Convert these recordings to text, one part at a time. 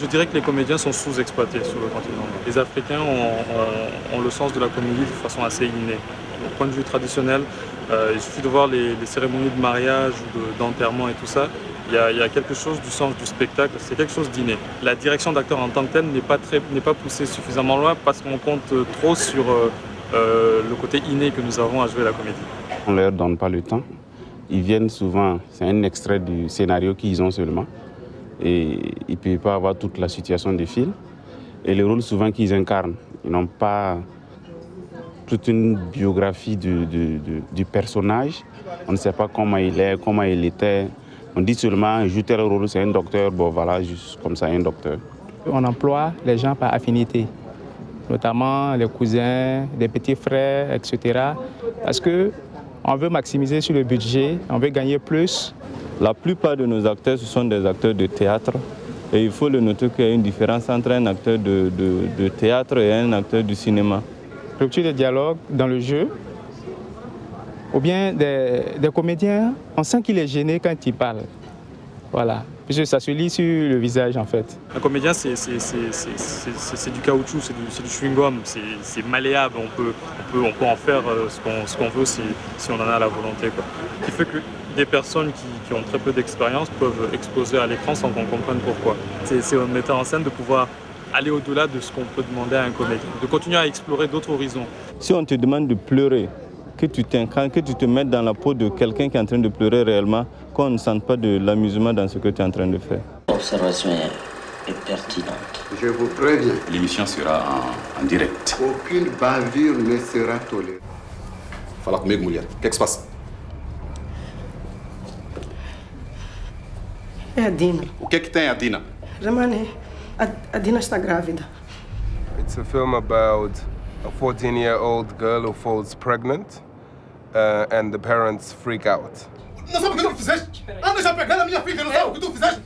Je dirais que les comédiens sont sous-exploités sur le continent. Les Africains ont le sens de la comédie de façon assez innée. Du point de vue traditionnel, il suffit de voir les cérémonies de mariage ou d'enterrement et tout ça. Il y a quelque chose du sens du spectacle, c'est quelque chose d'inné. La direction d'acteur en tant que telle n'est pas poussée suffisamment loin parce qu'on compte trop sur le côté inné que nous avons à jouer la comédie. On ne leur donne pas le temps. Ils viennent souvent, c'est un extrait du scénario qu'ils ont seulement. Et ils ne peuvent pas avoir toute la situation des films. Et le rôle souvent qu'ils incarnent, ils n'ont pas toute une biographie du personnage. On ne sait pas comment il est, comment il était. On dit seulement, joue tel rôle, c'est un docteur, bon voilà, juste comme ça, un docteur. On emploie les gens par affinité, notamment les cousins, les petits frères, etc. Parce qu'on veut maximiser sur le budget, on veut gagner plus. La plupart de nos acteurs, ce sont des acteurs de théâtre. Et il faut le noter qu'il y a une différence entre un acteur de théâtre et un acteur du cinéma. Rupture de dialogue dans le jeu, ou bien des comédiens, on sent qu'il est gêné quand il parle. Voilà, puisque ça se lit sur le visage en fait. Un comédien, c'est du caoutchouc, c'est du chewing-gum, c'est malléable, on peut en faire ce qu'on veut si on en a la volonté, quoi. Ce qui fait que des personnes qui ont très peu d'expérience peuvent exploser à l'écran sans qu'on comprenne pourquoi. C'est au metteur en scène de pouvoir aller au-delà de ce qu'on peut demander à un comédien, de continuer à explorer d'autres horizons. Si on te demande de pleurer, que tu t'incarnes, que tu te mettes dans la peau de quelqu'un qui est en train de pleurer réellement, qu'on ne sente pas de l'amusement dans ce que tu es en train de faire. L'observation est pertinente. Je vous préviens. L'émission sera en direct. Aucune bavure ne sera tolérée. Fala comigo, mulher. O que é que se passa? É a Dina. O que é que tem a Dina? Ramane, a Dina está grávida. It's a film about a 14-year-old girl who falls pregnant and the parents freak out. Não sabe o que tu fizeste? Anda já pegando a minha filha, não sabe o que tu fizeste?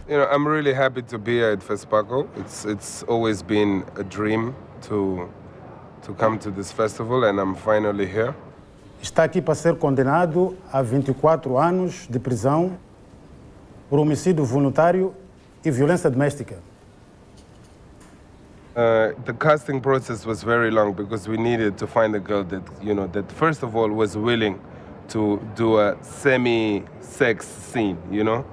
You know, I'm really happy to be here at FESPACO. It's always been a dream to come to this festival and I'm finally here. Está aqui para ser condenado a 24 anos de prisão por homicídio voluntário e violência doméstica. The casting process was very long because we needed to find a girl that, you know, that first of all was willing to do a semi-sex scene, you know?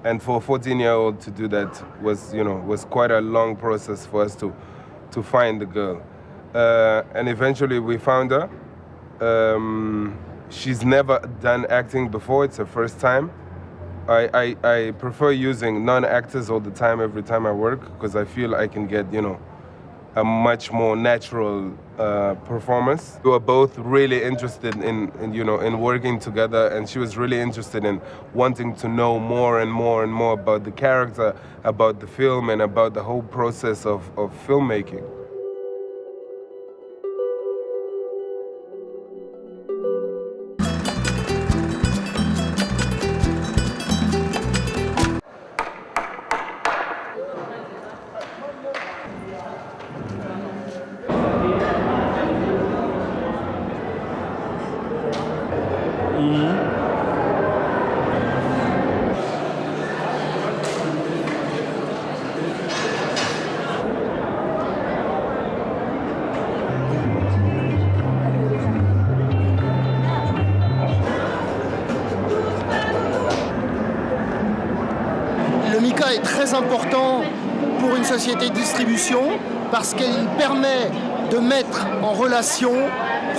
And for a 14-year-old to do that was quite a long process for us to find the girl. And eventually we found her. She's never done acting before, it's her first time. I prefer using non-actors all the time, every time I work, because I feel I can get, you know, a much more natural performance. We were both really interested in working together, and she was really interested in wanting to know more and more and more about the character, about the film, and about the whole process of filmmaking. Le MICA est très important pour une société de distribution parce qu'il permet de mettre en relation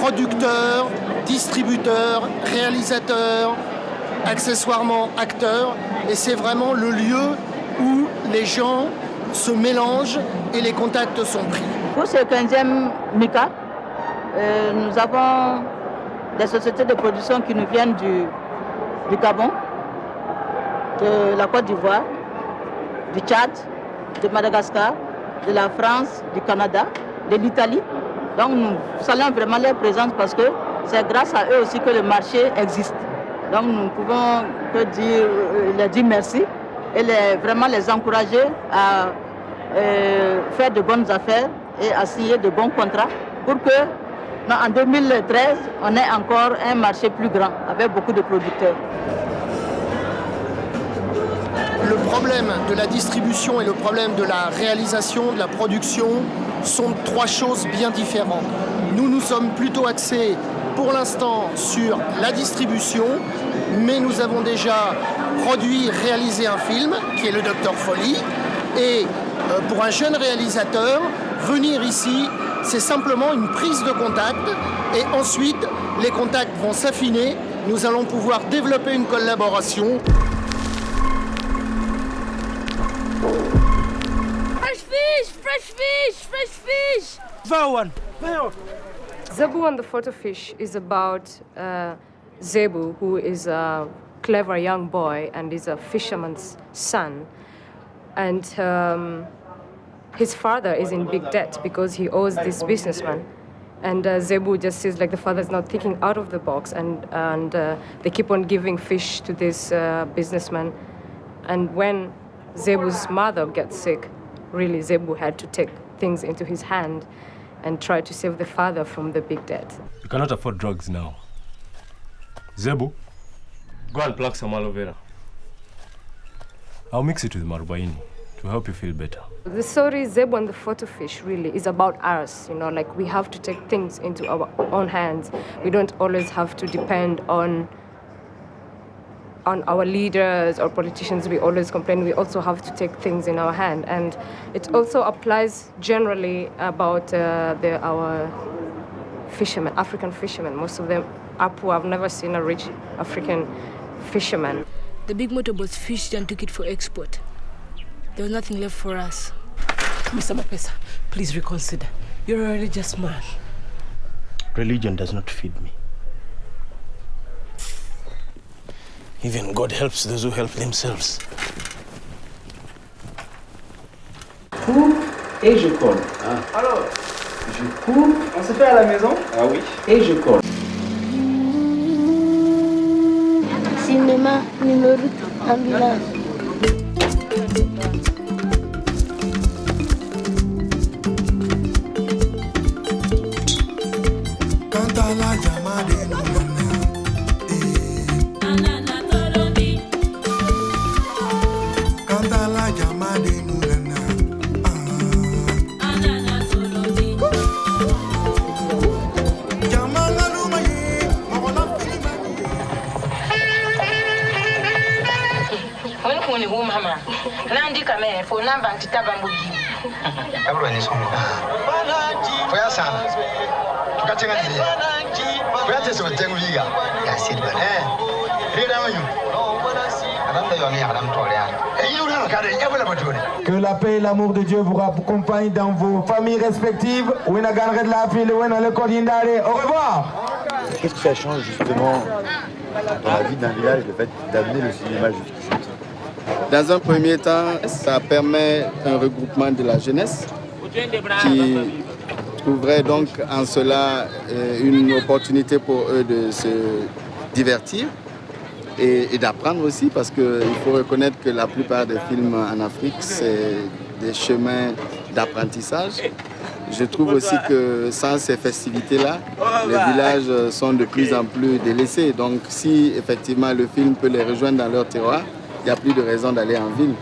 producteurs, distributeurs, réalisateurs, accessoirement acteurs. Et c'est vraiment le lieu où les gens se mélangent et les contacts sont pris. Pour ce 15e MICA, nous avons des sociétés de production qui nous viennent du Gabon, de la Côte d'Ivoire, du Tchad, de Madagascar, de la France, du Canada, de l'Italie. Donc nous saluons vraiment leur présence parce que c'est grâce à eux aussi que le marché existe. Donc nous ne pouvons que leur dire merci et vraiment les encourager à faire de bonnes affaires et à signer de bons contrats pour que en 2013, on ait encore un marché plus grand avec beaucoup de producteurs. Le problème de la distribution et le problème de la réalisation, de la production sont trois choses bien différentes. Nous sommes plutôt axés pour l'instant sur la distribution, mais nous avons déjà produit, réalisé un film qui est le Docteur Folie. Et pour un jeune réalisateur, venir ici, c'est simplement une prise de contact. Et ensuite, les contacts vont s'affiner. Nous allons pouvoir développer une collaboration. Fresh fish! Zebu and the Photo Fish is about Zebu, who is a clever young boy and is a fisherman's son. And his father is in big debt because he owes this businessman. And Zebu just says like the father's not thinking out of the box, and they keep on giving fish to this businessman. And when Zebu's mother gets sick, really Zebu had to take things into his hand and try to save the father from the big debt. You cannot afford drugs now. Zebu, go and pluck some aloe vera. I'll mix it with marbaini to help you feel better. The story Zebu and the Photo Fish really is about us, you know, like we have to take things into our own hands. We don't always have to depend on our leaders or politicians. We always complain. We also have to take things in our hand. And it also applies generally about our fishermen, African fishermen. Most of them are poor. I've never seen a rich African fisherman. The big motorboats fished and took it for export. There was nothing left for us. Mr. Mapesa, please reconsider. You're a religious man. Religion does not feed me. Even God helps those who help themselves. Coupe et je colle. Ah. Alors, je coupe. On se fait à la maison? Ah oui. Et je colle. Cinéma numéro ambulance. Que la paix et l'amour de Dieu vous accompagnent dans vos familles respectives. Au revoir. Qu'est-ce que ça change justement dans la vie d'un village, le fait d'amener le cinéma jusqu'ici? Dans un premier temps, ça permet un regroupement de la jeunesse qui trouverait donc en cela une opportunité pour eux de se divertir et d'apprendre aussi, parce qu'il faut reconnaître que la plupart des films en Afrique, c'est des chemins d'apprentissage. Je trouve aussi que sans ces festivités-là, les villages sont de plus en plus délaissés. Donc si effectivement le film peut les rejoindre dans leur terroir, il n'y a plus de raison d'aller en ville.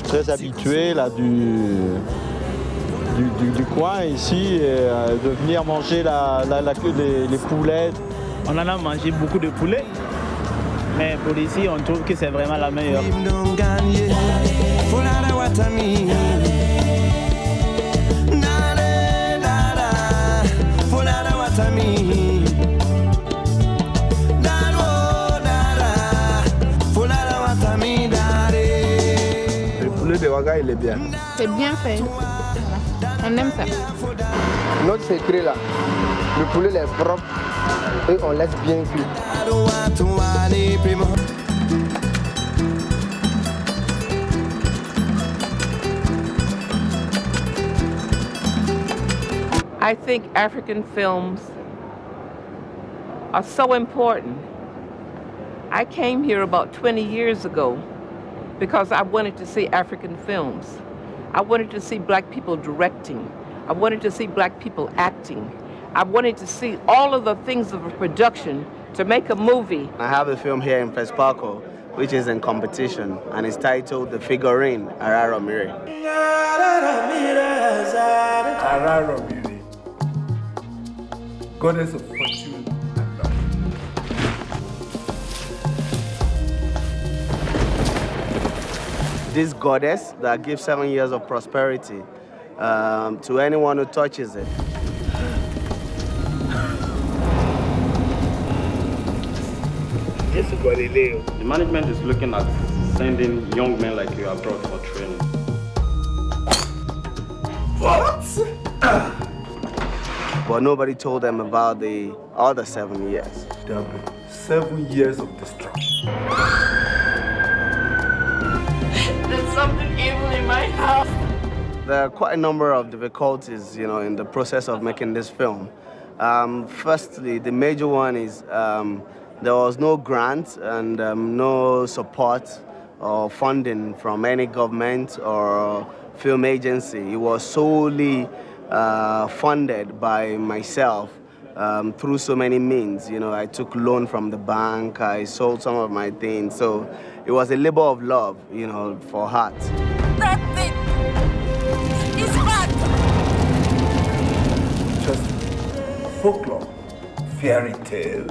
Très habitué là, du coin ici, et, de venir manger les poulets. On en a mangé beaucoup de poulets, mais pour ici on trouve que c'est vraiment la meilleure. De Ouaga cas, il est bien. C'est bien fait. On aime ça. Notre secret là, le poulet il est propre et on laisse bien cuire. I think African films are so important. I came here about 20 years ago because I wanted to see African films. I wanted to see black people directing. I wanted to see black people acting. I wanted to see all of the things of a production to make a movie. I have a film here in Fespaco, which is in competition, and it's titled The Figurine, Araro Mire. Araro Mire, goddess of fortune and love. This goddess that gives 7 years of prosperity to anyone who touches it. The management is looking at sending young men like you abroad for training. What? But nobody told them about the other 7 years. There have been 7 years of destruction. There's something evil in my house. There are quite a number of difficulties, in the process of making this film. Firstly, the major one is there was no grant and no support or funding from any government or film agency. It was solely funded by myself through so many means. I took loan from the bank, I sold some of my things. So it was a labor of love, for heart. That thing is bad. Just a folklore, fairy tale.